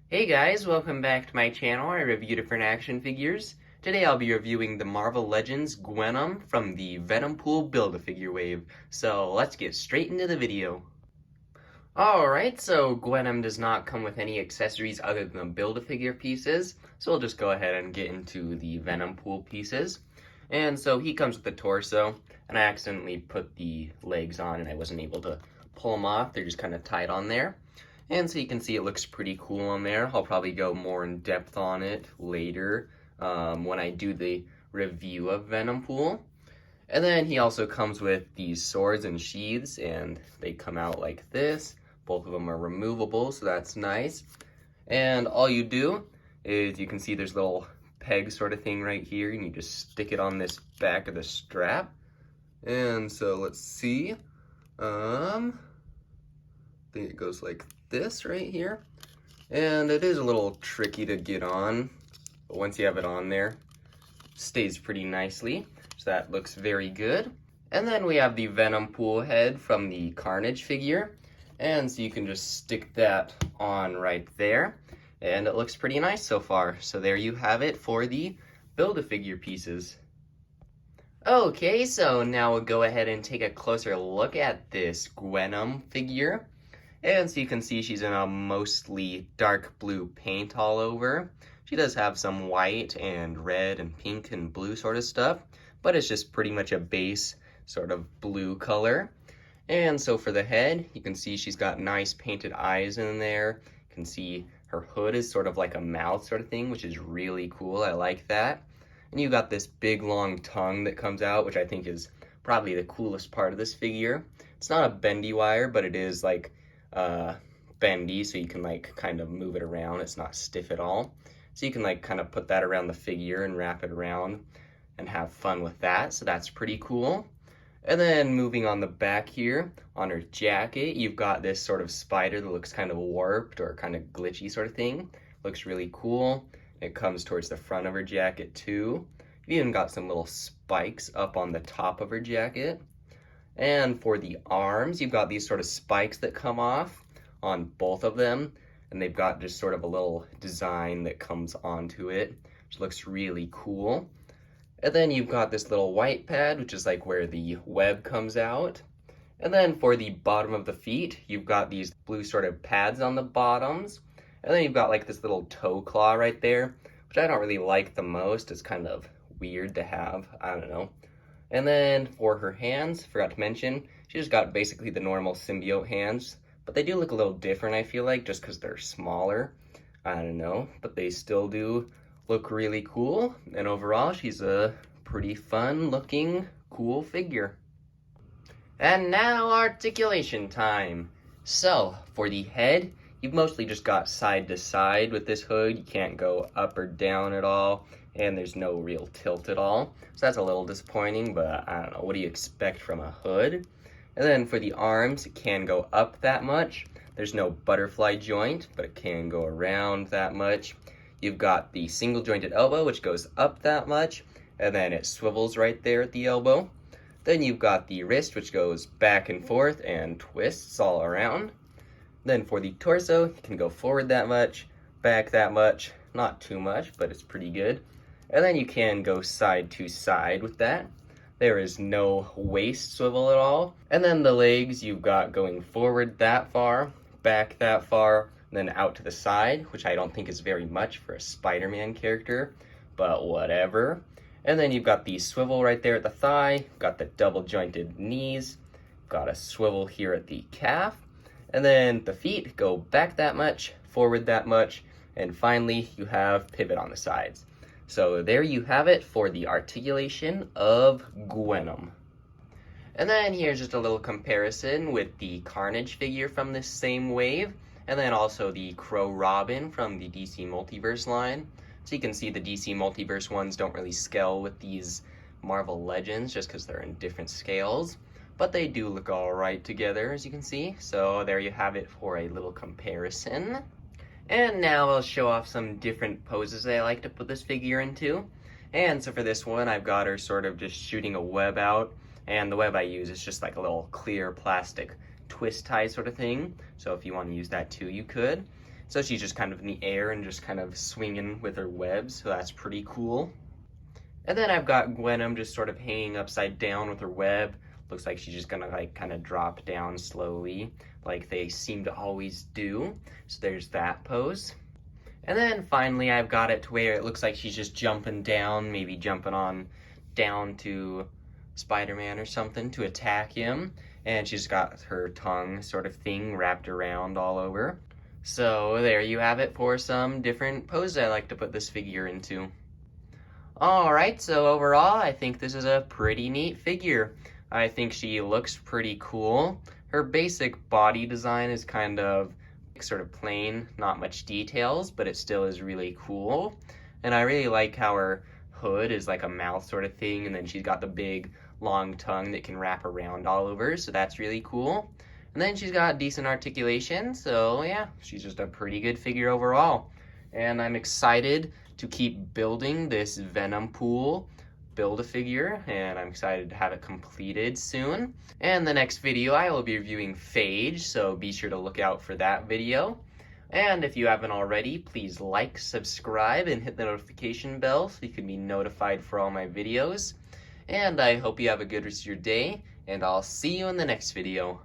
Hey guys, welcome back to my channel. I review different action figures. Today I'll be reviewing the Marvel Legends Gwenom from the Venompool Build-A-Figure wave. So let's get straight into the video. Alright, so Gwenom does not come with any accessories other than the Build-A-Figure pieces. So we'll just go ahead and get into the Venompool pieces. And so he comes with the torso, and I accidentally put the legs on and I wasn't able to pull them off. They're just kind of tied on there. And so you can see it looks pretty cool on there. I'll probably go more in depth on it later when I do the review of Venompool. And then he also comes with these swords and sheaths, and they come out like this. Both of them are removable, so that's nice. And all you do is you can see there's a little peg sort of thing right here, and you just stick it on this back of the strap. And so let's see. I think it goes like this right here, and it is a little tricky to get on, but once you have it on there, it stays pretty nicely, so that looks very good. And then we have the Venompool head from the Carnage figure, and so you can just stick that on right there, and it looks pretty nice so far. So there you have it for the Build-A-Figure pieces. Okay, so now we'll go ahead and take a closer look at this Gwenom figure. And so you can see she's in a mostly dark blue paint all over. She does have some white and red and pink and blue sort of stuff, but it's just pretty much a base sort of blue color. And so for the head, you can see she's got nice painted eyes in there. You can see her hood is sort of like a mouth sort of thing, which is really cool. I like that. And you got this big long tongue that comes out, which I think is probably the coolest part of this figure. It's not a bendy wire, but it is like bendy, so you can like kind of move it around. It's not stiff at all, so you can like kind of put that around the figure and wrap it around and have fun with that, so that's pretty cool. And then moving on the back here on her jacket, you've got this sort of spider that looks kind of warped or kind of glitchy sort of thing. Looks really cool. It comes towards the front of her jacket too. You've even got some little spikes up on the top of her jacket. And for the arms, you've got these sort of spikes that come off on both of them, and they've got just sort of a little design that comes onto it, which looks really cool. And then you've got this little white pad, which is like where the web comes out. And then for the bottom of the feet, you've got these blue sort of pads on the bottoms. And then you've got like this little toe claw right there, which I don't really like the most. It's kind of weird to have, I don't know. And then for her hands, forgot to mention, she just got basically the normal symbiote hands, but they do look a little different, I feel like, just because they're smaller. I don't know, but they still do look really cool, and overall, she's a pretty fun-looking, cool figure. And now, articulation time. So, for the head, you've mostly just got side to side with this hood. You can't go up or down at all, and there's no real tilt at all. So that's a little disappointing, but I don't know, what do you expect from a hood? And then for the arms, it can go up that much. There's no butterfly joint, but it can go around that much. You've got the single jointed elbow, which goes up that much, and then it swivels right there at the elbow. Then you've got the wrist, which goes back and forth and twists all around. Then for the torso, you can go forward that much, back that much, not too much, but it's pretty good. And then you can go side to side with that. There is no waist swivel at all. And then the legs, you've got going forward that far, back that far, then out to the side, which I don't think is very much for a Spider-Man character, but whatever. And then you've got the swivel right there at the thigh, got the double jointed knees, got a swivel here at the calf, and then the feet go back that much, forward that much, and finally you have pivot on the sides. So there you have it for the articulation of Gwenom. And then here's just a little comparison with the Carnage figure from this same wave, and then also the Crow Robin from the DC Multiverse line. So you can see the DC Multiverse ones don't really scale with these Marvel Legends just because they're in different scales, but they do look alright together, as you can see. So there you have it for a little comparison. And now I'll show off some different poses that I like to put this figure into. And so for this one, I've got her sort of just shooting a web out, and the web I use is just like a little clear plastic twist tie sort of thing. So if you want to use that too, you could. So she's just kind of in the air and just kind of swinging with her webs, so that's pretty cool. And then I've got Gwenom just sort of hanging upside down with her web. Looks like she's just gonna like kind of drop down slowly, like they seem to always do. So there's that pose. And then finally I've got it to where it looks like she's just jumping down, maybe jumping on down to Spider-Man or something to attack him. And she's got her tongue sort of thing wrapped around all over. So there you have it for some different poses I like to put this figure into. Alright, so overall I think this is a pretty neat figure. I think she looks pretty cool. Her basic body design is kind of sort of plain, not much details, but it still is really cool. And I really like how her hood is like a mouth sort of thing, and then she's got the big long tongue that can wrap around all over, so that's really cool. And then she's got decent articulation, so yeah, she's just a pretty good figure overall. And I'm excited to keep building this Venompool Build-A-Figure, and I'm excited to have it completed soon. And the next video I will be reviewing Phage, so be sure to look out for that video. And if you haven't already, please like, subscribe, and hit the notification bell so you can be notified for all my videos. And I hope you have a good rest of your day, and I'll see you in the next video.